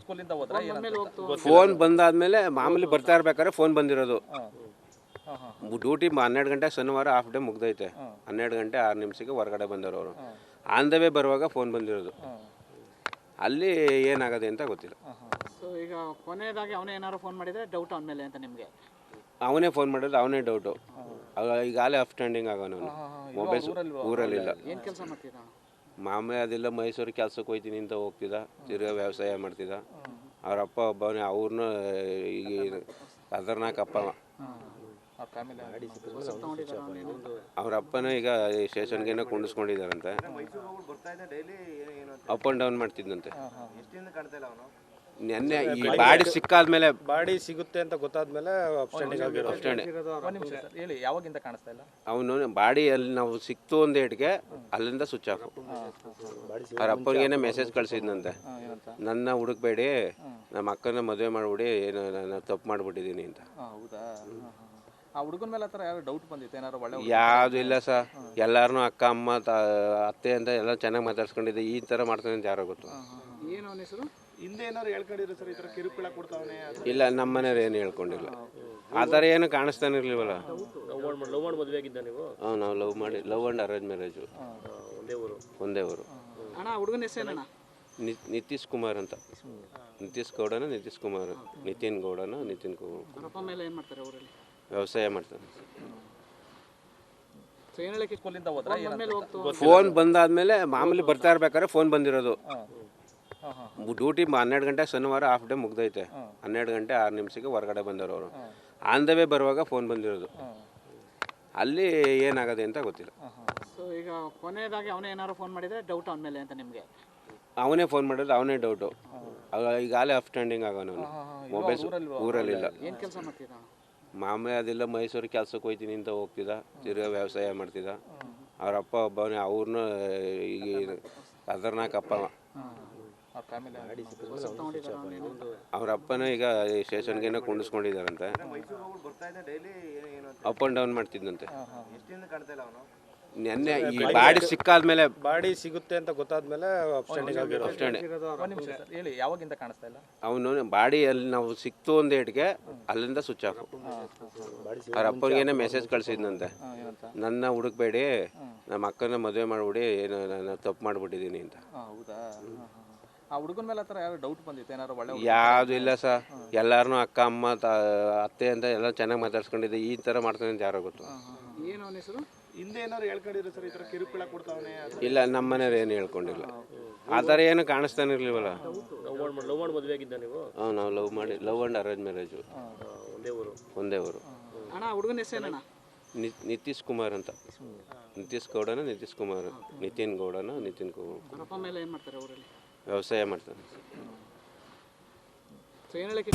ಸ್ಕೂಲಿಂದ ಹೋದ್ರಾ ಏನಂತ? ಫೋನ್ ಬಂದಾದ್ಮೇಲೆ ಮಾಮೂಲಿ ಬರ್ತಾ ಇರ್ಬೇಕಾದ್ರೆ ಫೋನ್ ಬಂದಿರೋದು. ಡ್ಯೂಟಿ 12 ಗಂಟೆ ಶನಿವಾರ ಹಾಫ್ ಡೇ ಮುಗ್ದೈತೆ. 12 ಗಂಟೆ 6 ನಿಮಿಷಕ್ಕೆ ಹೊರಗಡೆ ಬಂದವರು ಅವರು. ಆನ್ ದ ವೇ ಬರುವಾಗ ಫೋನ್ ಬಂದಿರೋದು. ಅಲ್ಲಿ ಏನಾಗದೆ ಅಂತ ಗೊತ್ತಿಲ್ಲ. ಸೊ ಈಗ ಕೊನೆಯದಾಗಿ ಅವನೇ ಏನಾದ್ರು ಫೋನ್ ಮಾಡಿದರೆ ಡೌಟ್ ಅವನ ಮೇಲೆ ಅಂತ ನಿಮಗೆ? ಅವನೇ ಫೋನ್ ಮಾಡಿದ್ರೆ ಅವನೇ ಡೌಟು. ಈಗಾಗಲೇ ಅಪ್ ಸ್ಟ್ಯಾಂಡಿಂಗ್ ಆಗೋನು. ಮೊಬೈಲ್ ಊರಲ್ಲಿಲ್ಲ. ಏನು ಕೆಲಸ ಮಾಡ್ತಿದ್ದ? ಮಾಮೂಲಿ ಅದೆಲ್ಲ ಮೈಸೂರು ಕೆಲಸಕ್ಕೆ ಹೋಗ್ತೀನಿ ಅಂತ ಹೋಗ್ತಿದ್ದ. ತಿರ್ಗಾ ವ್ಯವಸಾಯ ಮಾಡ್ತಿದ್ದ. ಅವ್ರ ಅಪ್ಪ ಒಬ್ಬನೇ, ಅವ್ರನ್ನ ಈಗ ಖತರ್ನಾಕ್ ಅಪ್ಪ. ಅವ್ರ ಅಪ್ಪನೂ ಈಗ ಸ್ಟೇಷನ್ಗೇನೋ ಕುಂಡಿಸ್ಕೊಂಡಿದ್ದಾರಂತೆ. ಅಪ್ ಆ್ಯಂಡ್ ಡೌನ್ ಮಾಡ್ತಿದ್ದಂತೆ. ನೆನ್ನೆ ಈ ಬಾಡಿ ಸಿಕ್ಕಾದ್ಮೇಲೆ, ಬಾಡಿ ಸಿಗುತ್ತೆ ಅಂತ ಗೊತ್ತಾದ್ಮೇಲೆ ಹೇಳಿ, ಯಾವಾಗಿಂದ ಕಾಣಿಸ್ತಾ ಇಲ್ಲ ಅವನು ಬಾಡಿ? ಅಲ್ಲಿ ನಾವು ಸಿಕ್ತು ಒಂದು ಏಟ್ಗೆ ಅಲ್ಲಿಂದ ಸ್ವಿಚ್ ಆಫ್. ಅವ್ರ ಅಪ್ಪನಿಗೇನೆ ಮೆಸೇಜ್ ಕಳಿಸಿದ್ನಂತೆ, ನನ್ನ ಹುಡುಕ್ಬೇಡಿ, ನಮ್ಮ ಅಕ್ಕನ ಮದುವೆ ಮಾಡಿಬಿಡಿ, ಏನು ನಾನು ತಪ್ಪು ಮಾಡಿಬಿಟ್ಟಿದ್ದೀನಿ ಅಂತ. ಹೌದಾ? ಆ ಹುಡುಗನ ಮೇಲೆ ಹತ್ರ ಯಾರು ಡೌಟ್ ಬಂದಿತ್ತು ಏನಾರು? ಒಳ್ಳೆ ಯಾವುದು ಇಲ್ಲ ಸರ್. ಎಲ್ಲಾರನ್ನೂ ಅಕ್ಕ ಅಮ್ಮ ಅತ್ತೆ ಅಂತ ಎಲ್ಲ ಚೆನ್ನಾಗಿ ಮಾತಾಡ್ಸ್ಕೊಂಡಿದ್ದೆ. ಈ ಥರ ಮಾಡ್ತಾನೆ ಅಂತ ಯಾರೋ ಗೊತ್ತು. ಏನು ಅವನ ಹೆಸರು? ಹಿಂದೆ ಏನಾರು ಹೇಳ್ಕೊಂಡಿದ್ರು ಸರ್, ಈ ಥರ ಕಿರುಕುಳ ಕೊಡ್ತಾವನೆ? ಇಲ್ಲ, ನಮ್ಮ ಮನೆಯವ್ರು ಏನು ಹೇಳ್ಕೊಂಡಿಲ್ಲ. ಆ ಥರ ಏನು ಕಾಣಿಸ್ತಾನೆ ಇರಲಿಲ್ವಲ್ಲ. ಲವ್ ಮಾಡಿ ಮದುವೆ ಆಗಿದ್ದ ನೀವು? ನಾವು ಲವ್ ಆ್ಯಂಡ್ ಅರೇಂಜ್ ಮ್ಯಾರೇಜು. ಒಂದೇ ಊರು. ಅಣ್ಣ ಹುಡುಗನ ಹೆಸರೇನಣ್ಣ? ನಿತೀಶ್ ಕುಮಾರ್ ಅಂತ. ನಿತೀಶ್ ಗೌಡನ ನಿತೀಶ್ ಕುಮಾರ್, ನಿತಿನ್ ಗೌಡನ ನಿತಿನ್ ಕುಮಾರ್. ಅವರಪ್ಪ ಮೇಲೆ ಏನು ಮಾಡ್ತಾರೆ ಊರಲ್ಲಿ? ವ್ಯವಸಾಯ ಮಾಡ್ತಾನೆ. ಸೊ ಏನು ಹೇಳಕ್ಕೆ ಸ್ಕೂಲಿಂದ ಹೋದ್ರಾ ಏನಂತ? ಫೋನ್ ಬಂದಾದ್ಮೇಲೆ ಮಾಮೂಲಿ ಬರ್ತಾ ಇರ್ಬೇಕಾದ್ರೆ ಫೋನ್ ಬಂದಿರೋದು. ಡ್ಯೂಟಿ 12 ಗಂಟೆ ಶನಿವಾರ ಹಾಫ್ ಡೇ ಮುಗ್ದೈತೆ. 12 ಗಂಟೆ 6 ನಿಮಿಷಕ್ಕೆ ಹೊರಗಡೆ ಬಂದವರು ಅವರು. ಆನ್ ದ ವೇ ಬರುವಾಗ ಫೋನ್ ಬಂದಿರೋದು. ಅಲ್ಲಿ ಏನಾಗದೆ ಅಂತ ಗೊತ್ತಿಲ್ಲ. ಸೊ ಈಗ ಕೊನೆಯದಾಗಿ ಅವನೇ ಏನಾದ್ರು ಫೋನ್ ಮಾಡಿದರೆ ಡೌಟ್ ಅವನ ಮೇಲೆ ಅಂತ ನಿಮಗೆ? ಅವನೇ ಫೋನ್ ಮಾಡಿದ್ರೆ ಅವನೇ ಡೌಟು. ಈಗಾಗಲೇ ಅಪ್ ಸ್ಟ್ಯಾಂಡಿಂಗ್ ಆಗೋನು. ಮೊಬೈಲ್ ಊರಲ್ಲಿಲ್ಲ. ಏನು ಕೆಲಸ ಮಾಡ್ತಿದ್ದ? ಮಾಮೂಲಿ ಅದೆಲ್ಲ ಮೈಸೂರು ಕೆಲಸಕ್ಕೆ ಹೋಗ್ತೀನಿ ಅಂತ ಹೋಗ್ತಿದ್ದ. ತಿರ್ಗಾ ವ್ಯವಸಾಯ ಮಾಡ್ತಿದ್ದ. ಅವ್ರ ಅಪ್ಪ ಒಬ್ಬನೇ, ಅವ್ರನ್ನ ಈಗ ಖತರ್ನಾಕ್ ಅಪ್ಪ. ಅವ್ರ ಅಪ್ಪನೂ ಈಗ ಸ್ಟೇಷನ್ಗೇನೋ ಕುಂಡಿಸ್ಕೊಂಡಿದ್ದಾರಂತೆ. ಅಪ್ ಆ್ಯಂಡ್ ಡೌನ್ ಮಾಡ್ತಿದ್ದಂತೆ. ನೆನ್ನೆ ಈ ಬಾಡಿ ಸಿಕ್ಕಾದ್ಮೇಲೆ, ಬಾಡಿ ಸಿಗುತ್ತೆ ಅಂತ ಗೊತ್ತಾದ್ಮೇಲೆ ಹೇಳಿ, ಯಾವಾಗಿಂದ ಕಾಣಿಸ್ತಾ ಇಲ್ಲ ಅವನು ಬಾಡಿ? ಅಲ್ಲಿ ನಾವು ಸಿಕ್ತು ಒಂದು ಏಟ್ಗೆ ಅಲ್ಲಿಂದ ಸ್ವಿಚ್ ಆಫ್. ಅವ್ರ ಅಪ್ಪನಿಗೇನೆ ಮೆಸೇಜ್ ಕಳಿಸಿದ್ನಂತೆ, ನನ್ನ ಹುಡುಕ್ಬೇಡಿ, ನಮ್ಮ ಅಕ್ಕನ ಮದುವೆ ಮಾಡಿಬಿಡಿ, ಏನು ನಾನು ತಪ್ಪು ಮಾಡಿಬಿಟ್ಟಿದ್ದೀನಿ ಅಂತ. ಹೌದಾ? ಆ ಹುಡುಗನ ಮೇಲೆ ಹತ್ರ ಯಾರು ಡೌಟ್ ಬಂದಿತ್ತು ಏನಾರು? ಒಳ್ಳೆ ಯಾವುದು ಇಲ್ಲ ಸರ್. ಎಲ್ಲಾರನ್ನೂ ಅಕ್ಕ ಅಮ್ಮ ಅತ್ತೆ ಅಂತ ಎಲ್ಲ ಚೆನ್ನಾಗಿ ಮಾತಾಡ್ಸ್ಕೊಂಡಿದ್ದೆ. ಈ ಥರ ಮಾಡ್ತಾನೆ ಅಂತ ಯಾರೋ ಗೊತ್ತು. ಏನು ಅವನ ಹೆಸರು? ಹಿಂದೆ ಏನಾರು ಹೇಳ್ಕೊಂಡಿದ್ರು ಸರ್, ಈ ಥರ ಕಿರುಕುಳ ಕೊಡ್ತಾವನೆ? ಇಲ್ಲ, ನಮ್ಮ ಮನೆಯವ್ರು ಏನು ಹೇಳ್ಕೊಂಡಿಲ್ಲ. ಆ ಥರ ಏನು ಕಾಣಿಸ್ತಾನೆ ಇರಲಿಲ್ವಲ್ಲ. ಲವ್ ಮಾಡಿ ಮದುವೆ ಆಗಿದ್ದ ನೀವು? ನಾವು ಲವ್ ಆ್ಯಂಡ್ ಅರೇಂಜ್ ಮ್ಯಾರೇಜು. ಒಂದೇ ಊರು. ಅಣ್ಣ ಹುಡುಗನ ಹೆಸರೇನಣ್ಣ? ನಿತೀಶ್ ಕುಮಾರ್ ಅಂತ. ನಿತೀಶ್ ಗೌಡನ ನಿತೀಶ್ ಕುಮಾರ್, ನಿತಿನ್ ಗೌಡನ ನಿತಿನ್ ಕುಮಾರ್. ಅವರಪ್ಪ ಮೇಲೆ ಏನು ಮಾಡ್ತಾರೆ ಊರಲ್ಲಿ? ವ್ಯವಸಾಯ ಮಾಡ್ತಾನೆ. ಸೊ ಏನು ಹೇಳಕ್ಕೆ